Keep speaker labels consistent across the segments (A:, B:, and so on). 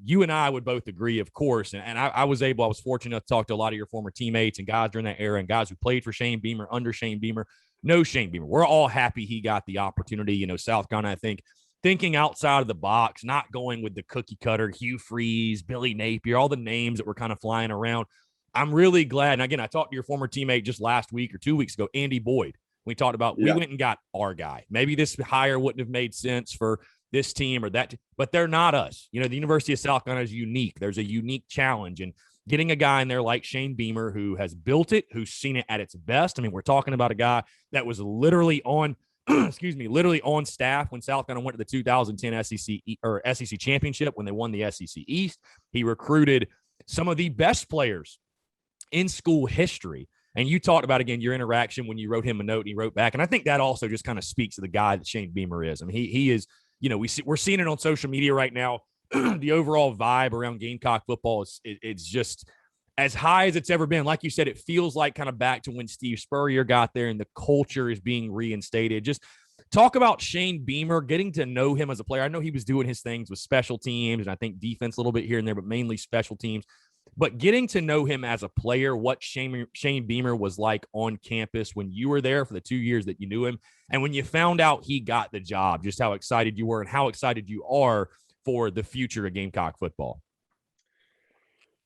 A: you and I would both agree, of course. And I was fortunate enough to talk to a lot of your former teammates and guys during that era and guys who played for Shane Beamer, under Shane Beamer, no Shane Beamer. We're all happy he got the opportunity. You know, South Carolina, I think, thinking outside of the box, not going with the cookie cutter, Hugh Freeze, Billy Napier, all the names that were kind of flying around. I'm really glad. And again, I talked to your former teammate just last week or 2 weeks ago, Andy Boyd. We talked about, we went and got our guy. Maybe this hire wouldn't have made sense for this team or that, but they're not us. You know, the University of South Carolina is unique. There's a unique challenge, and getting a guy in there like Shane Beamer, who has built it, who's seen it at its best. I mean, we're talking about a guy that was literally on, literally on staff when South Carolina went to the 2010 SEC championship when they won the SEC East. He recruited some of the best players in school history. And you talked about, again, your interaction when you wrote him a note and he wrote back. And I think that also just kind of speaks to the guy that Shane Beamer is. I mean, he is, you know, we're seeing it on social media right now. The overall vibe around Gamecock football it's just as high as it's ever been. Like you said, it feels like kind of back to when Steve Spurrier got there and the culture is being reinstated. Just talk about Shane Beamer, getting to know him as a player. I know he was doing his things with special teams and I think defense a little bit here and there, but mainly special teams. But getting to know him as a player, what Shane Beamer was like on campus when you were there for the 2 years that you knew him, and when you found out he got the job, just how excited you were and how excited you are for the future of Gamecock football.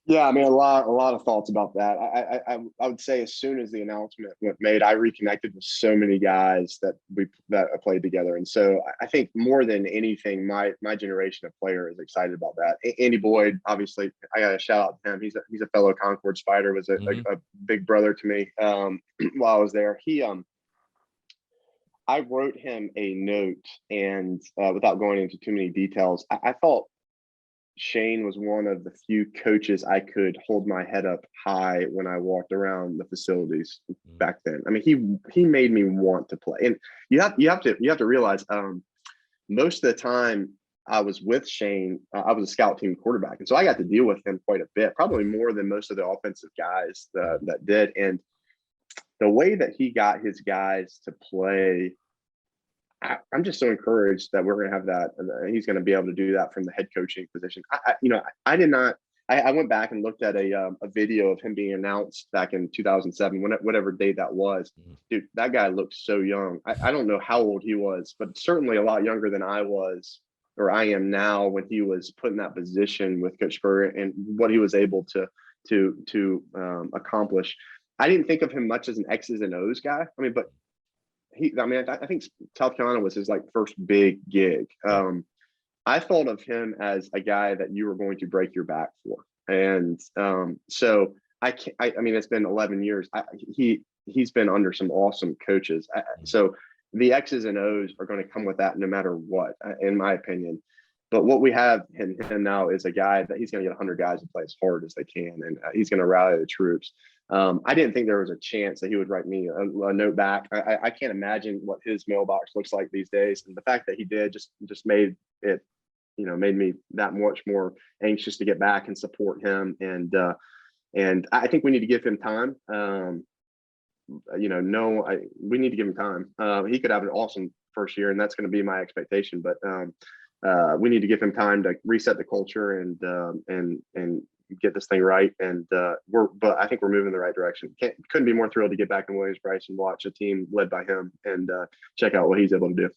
B: Yeah, I mean, a lot of thoughts about that. I would say as soon as the announcement was made, I reconnected with so many guys that played together, and so I think more than anything, my generation of player is excited about that. Andy Boyd, obviously, I got to shout out to him. He's a fellow Concord Spider, was a big brother to me while I was there. I wrote him a note, and without going into too many details, I thought Shane was one of the few coaches I could hold my head up high when I walked around the facilities back then. I mean, he made me want to play. And you have to realize, most of the time I was with Shane, I was a scout team quarterback, and so I got to deal with him quite a bit, probably more than most of the offensive guys that did. And the way that he got his guys to play, I'm just so encouraged that we're going to have that. And he's going to be able to do that from the head coaching position. I went back and looked at a video of him being announced back in 2007, whatever date that was. Dude, that guy looked so young. I don't know how old he was, but certainly a lot younger than I was, or I am now, when he was put in that position with Coach Spurrier and what he was able to accomplish. I didn't think of him much as an X's and O's guy. I mean, but I think South Carolina was his first big gig. I thought of him as a guy that you were going to break your back for. And so I mean, it's been 11 years. He's been under some awesome coaches. So the X's and O's are going to come with that no matter what, in my opinion. But what we have in him now is a guy that he's going to get 100 guys to play as hard as they can, and he's going to rally the troops. I didn't think there was a chance that he would write me a note back. I can't imagine what his mailbox looks like these days, and the fact that he did just made it, made me that much more anxious to get back and support him. And I think we need to give him time. We need to give him time. He could have an awesome first year, and that's going to be my expectation. But we need to give him time to reset the culture and get this thing right. And but I think we're moving in the right direction. Couldn't be more thrilled to get back in Williams-Brice and watch a team led by him and check out what he's able to do.